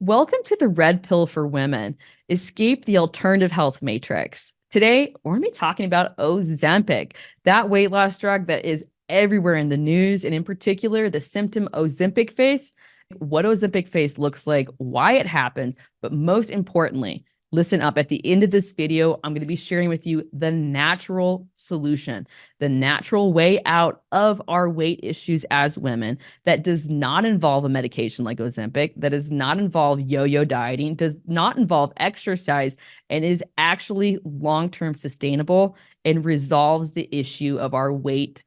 Welcome to the Red Pill for Women. Escape the alternative health matrix. Today, we're going to be talking about Ozempic, that weight loss drug that is everywhere in the news, and in particular, the symptom Ozempic face, what Ozempic face looks like, why it happens, but most importantly, listen up. At the end of this video, I'm going to be sharing with you the natural solution, the natural way out of our weight issues as women that does not involve a medication like Ozempic, that does not involve yo-yo dieting, does not involve exercise, and is actually long-term sustainable and resolves the issue of our weight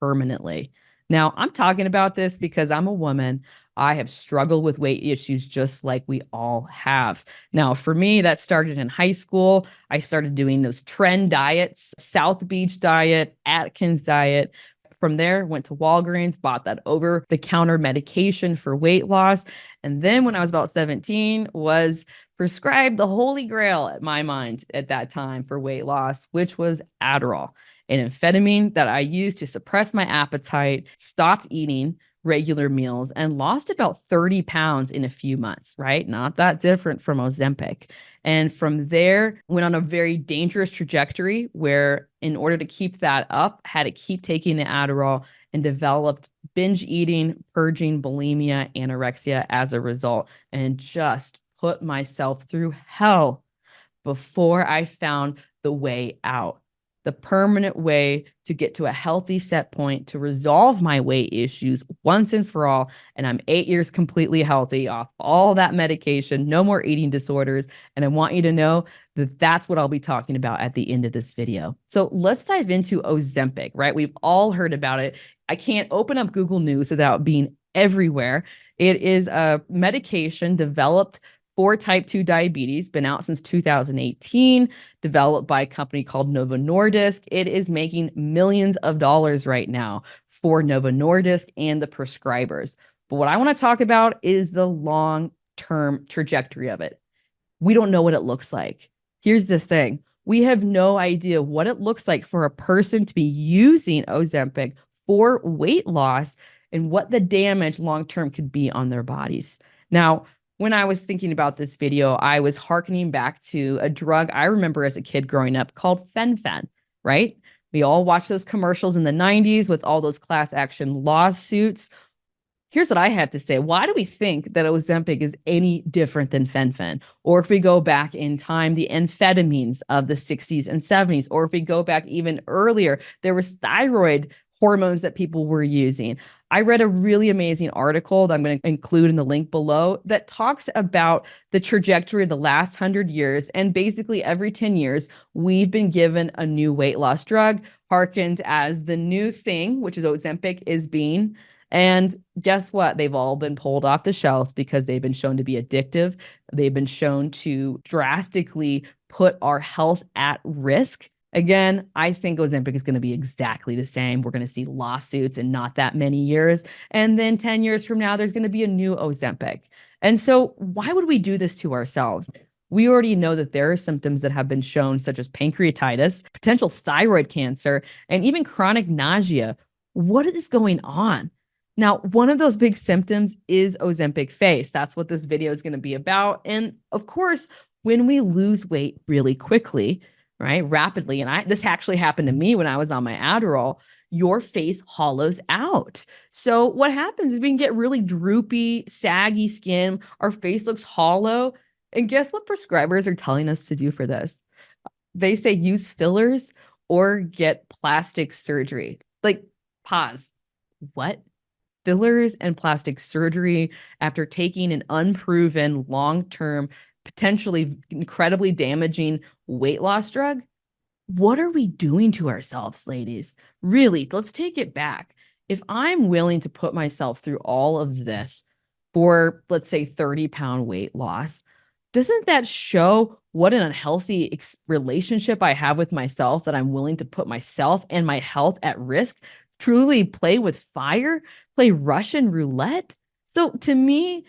permanently. Now, I'm talking about this because I'm a woman. I have struggled with weight issues just like we all have. Now, for me, that started in high school. I started doing those trend diets, South Beach diet, Atkins diet. From there, went to Walgreens, bought that over-the-counter medication for weight loss. And then when I was about 17, was prescribed the holy grail at my mind at that time for weight loss, which was Adderall, an amphetamine that I used to suppress my appetite, stopped eating regular meals, and lost about 30 pounds in a few months, right? Not that different from Ozempic. And from there, went on a very dangerous trajectory where, in order to keep that up, had to keep taking the Adderall and developed binge eating, purging, bulimia, anorexia as a result, and just put myself through hell before I found the way out, the permanent way to get to a healthy set point to resolve my weight issues once and for all. And I'm 8 years completely healthy off all that medication, no more eating disorders. And I want you to know that that's what I'll be talking about at the end of this video. So let's dive into Ozempic, right? We've all heard about it. I can't open up Google News without being everywhere. It is a medication developed for type 2 diabetes, been out since 2018, developed by a company called Novo Nordisk. It is making millions of dollars right now for Novo Nordisk and the prescribers. But what I want to talk about is the long-term trajectory of it. We don't know what it looks like. Here's the thing. We have no idea what it looks like for a person to be using Ozempic for weight loss and what the damage long-term could be on their bodies. Now, when I was thinking about this video, I was hearkening back to a drug I remember as a kid growing up called fen-phen, right? We all watched those commercials in the 90s with all those class action lawsuits. Here's what I have to say. Why do we think that Ozempic is any different than fen-phen? Or if we go back in time, the amphetamines of the 60s and 70s, or if we go back even earlier, there was thyroid hormones that people were using. I read a really amazing article that I'm going to include in the link below that talks about the trajectory of the last 100 years. And basically every 10 years, we've been given a new weight loss drug, hearkened as the new thing, which is Ozempic is being. And guess what? They've all been pulled off the shelves because they've been shown to be addictive. They've been shown to drastically put our health at risk. Again, I think Ozempic is going to be exactly the same. We're going to see lawsuits in not that many years. And then 10 years from now, there's going to be a new Ozempic. And so why would we do this to ourselves? We already know that there are symptoms that have been shown, such as pancreatitis, potential thyroid cancer, and even chronic nausea. What is going on? Now, one of those big symptoms is Ozempic face. That's what this video is going to be about. And of course, when we lose weight really quickly, right, rapidly, and this actually happened to me when I was on my Adderall, your face hollows out. So what happens is we can get really droopy, saggy skin. Our face looks hollow. And guess what prescribers are telling us to do for this? They say use fillers or get plastic surgery. Like, pause. What? Fillers and plastic surgery after taking an unproven, long-term, potentially incredibly damaging weight loss drug? What are we doing to ourselves, ladies? Really, let's take it back. If I'm willing to put myself through all of this for, let's say, 30-pound weight loss, doesn't that show what an unhealthy relationship I have with myself, that I'm willing to put myself and my health at risk, truly play with fire, play Russian roulette? So to me,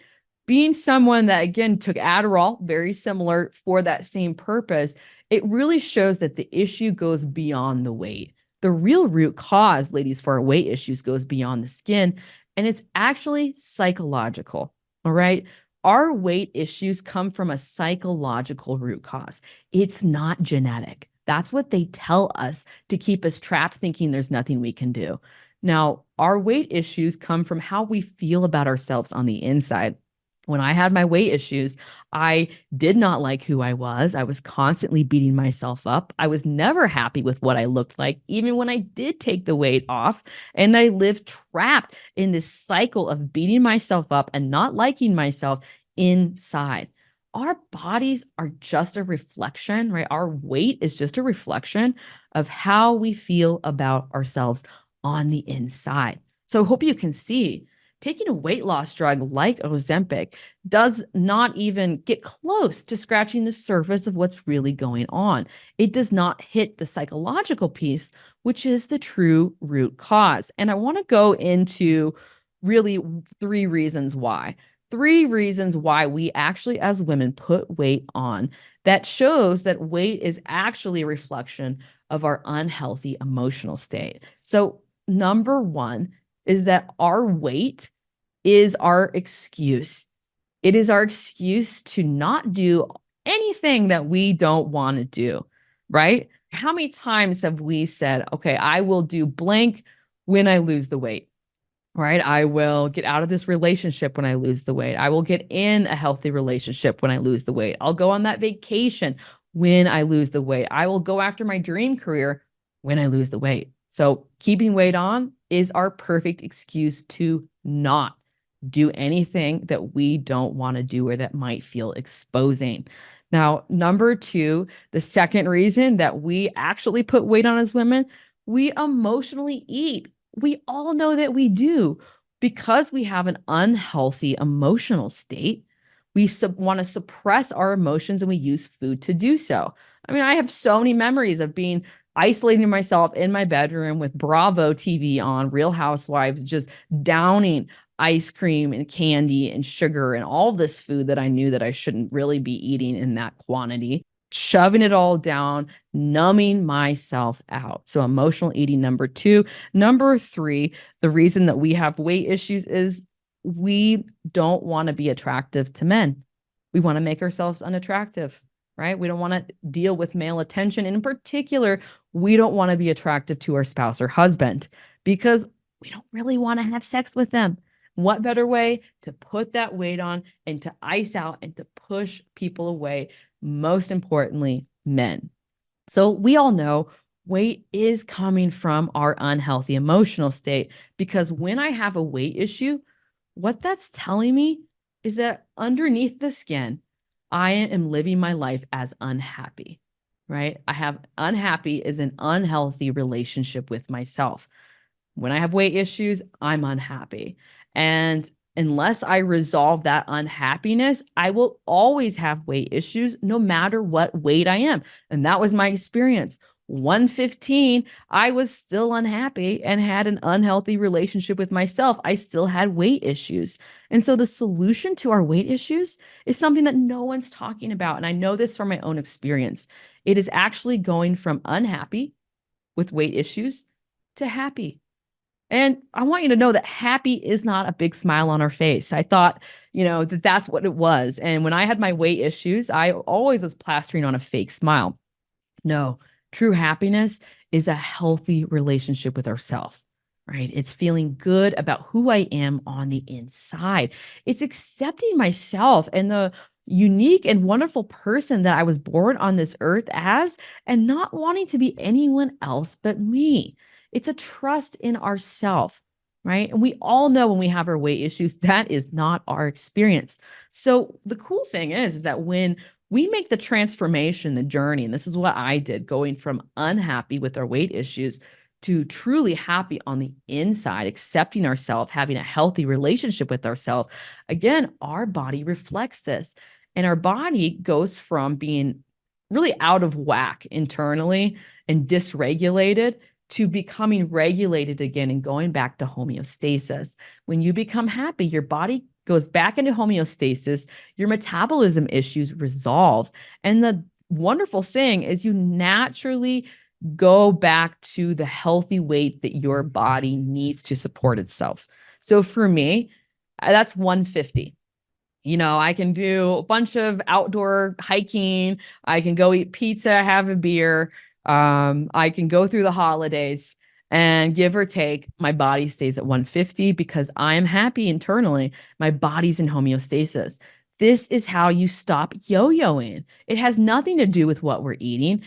being someone that, again, took Adderall, very similar for that same purpose, it really shows that the issue goes beyond the weight. The real root cause, ladies, for our weight issues goes beyond the skin, and it's actually psychological. All right. Our weight issues come from a psychological root cause. It's not genetic. That's what they tell us to keep us trapped thinking there's nothing we can do. Now, our weight issues come from how we feel about ourselves on the inside. When I had my weight issues, I did not like who I was. I was constantly beating myself up. I was never happy with what I looked like, even when I did take the weight off. And I lived trapped in this cycle of beating myself up and not liking myself inside. Our bodies are just a reflection, right? Our weight is just a reflection of how we feel about ourselves on the inside. So I hope you can see taking a weight loss drug like Ozempic does not even get close to scratching the surface of what's really going on. It does not hit the psychological piece, which is the true root cause. And I want to go into really three reasons why. Three reasons why we actually, as women, put weight on that shows that weight is actually a reflection of our unhealthy emotional state. So, number one is that our weight is our excuse. It is our excuse to not do anything that we don't want to do, right? How many times have we said, okay, I will do blank when I lose the weight, right? I will get out of this relationship when I lose the weight. I will get in a healthy relationship when I lose the weight. I'll go on that vacation when I lose the weight. I will go after my dream career when I lose the weight. So keeping weight on is our perfect excuse to not do anything that we don't want to do or that might feel exposing. Now, number two, the second reason that we actually put weight on as women, we emotionally eat. We all know that we do because we have an unhealthy emotional state. We want to suppress our emotions and we use food to do so. I mean, I have so many memories of being isolating myself in my bedroom with Bravo TV on, Real Housewives, just downing ice cream and candy and sugar and all this food that I knew that I shouldn't really be eating in that quantity, shoving it all down, numbing myself out. So emotional eating, number two. Number three, the reason that we have weight issues is we don't want to be attractive to men. We want to make ourselves unattractive, right? We don't want to deal with male attention. And in particular, we don't want to be attractive to our spouse or husband because we don't really want to have sex with them. What better way to put that weight on and to ice out and to push people away? Most importantly, men. So we all know weight is coming from our unhealthy emotional state because when I have a weight issue, what that's telling me is that underneath the skin, I am living my life as unhappy, right? I have unhappy is an unhealthy relationship with myself. When I have weight issues, I'm unhappy. And unless I resolve that unhappiness, I will always have weight issues no matter what weight I am. And that was my experience. 115, I was still unhappy and had an unhealthy relationship with myself. I still had weight issues. And so the solution to our weight issues is something that no one's talking about. And I know this from my own experience. It is actually going from unhappy with weight issues to happy. And I want you to know that happy is not a big smile on our face. I thought, that that's what it was. And when I had my weight issues, I always was plastering on a fake smile. No, true happiness is a healthy relationship with ourselves, right? It's feeling good about who I am on the inside. It's accepting myself and the unique and wonderful person that I was born on this earth as, and not wanting to be anyone else but me. It's a trust in ourself, right? And we all know when we have our weight issues, that is not our experience. So the cool thing is that when we make the transformation, the journey, and this is what I did, going from unhappy with our weight issues to truly happy on the inside, accepting ourselves, having a healthy relationship with ourselves. Again, our body reflects this. And our body goes from being really out of whack internally and dysregulated to becoming regulated again and going back to homeostasis. When you become happy, your body goes back into homeostasis, your metabolism issues resolve. And the wonderful thing is you naturally go back to the healthy weight that your body needs to support itself. So for me, that's 150. I can do a bunch of outdoor hiking. I can go eat pizza, have a beer. I can go through the holidays and give or take, my body stays at 150 because I'm happy internally. My body's in homeostasis. This is how you stop yo-yoing. It has nothing to do with what we're eating.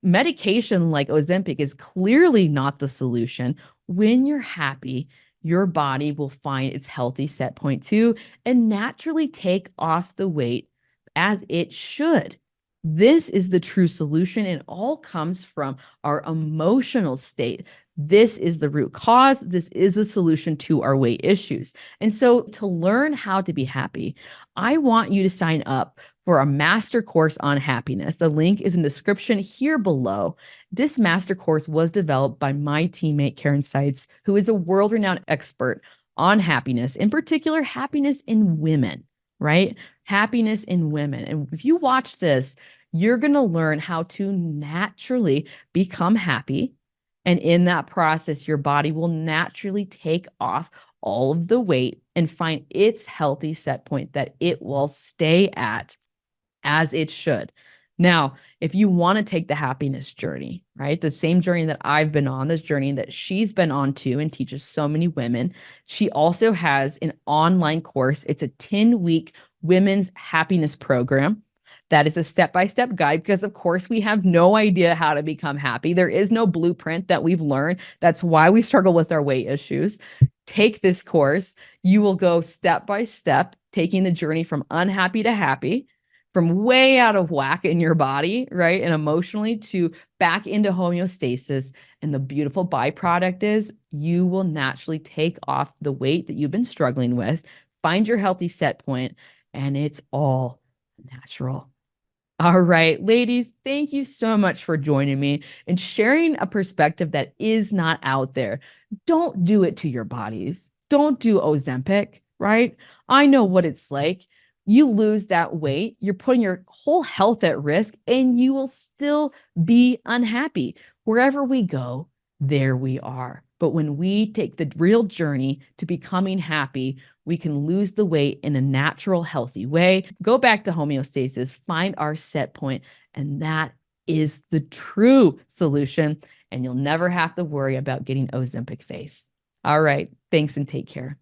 Medication like Ozempic is clearly not the solution. When you're happy, your body will find its healthy set point too and naturally take off the weight as it should. This is the true solution. It all comes from our emotional state. This is the root cause. This is the solution to our weight issues. And so, to learn how to be happy, I want you to sign up for a master course on happiness. The link is in the description here below. This master course was developed by my teammate, Karen Seitz, who is a world renowned expert on happiness, in particular, happiness in women, right? Happiness in women. And if you watch this, you're going to learn how to naturally become happy. And in that process, your body will naturally take off all of the weight and find its healthy set point that it will stay at as it should. Now, if you want to take the happiness journey, right? The same journey that I've been on, this journey that she's been on too, and teaches so many women. She also has an online course. It's a 10-week women's happiness program. That is a step-by-step guide because, of course, we have no idea how to become happy. There is no blueprint that we've learned. That's why we struggle with our weight issues. Take this course. You will go step by step, taking the journey from unhappy to happy, from way out of whack in your body, right? And emotionally to back into homeostasis. And the beautiful byproduct is you will naturally take off the weight that you've been struggling with, find your healthy set point, and it's all natural. All right, ladies, thank you so much for joining me and sharing a perspective that is not out there. Don't do it to your bodies. Don't do Ozempic, right? I know what it's like. You lose that weight, you're putting your whole health at risk, and you will still be unhappy. Wherever we go, there we are. But when we take the real journey to becoming happy, we can lose the weight in a natural, healthy way, go back to homeostasis, find our set point, and that is the true solution. And you'll never have to worry about getting Ozempic face. All right. Thanks and take care.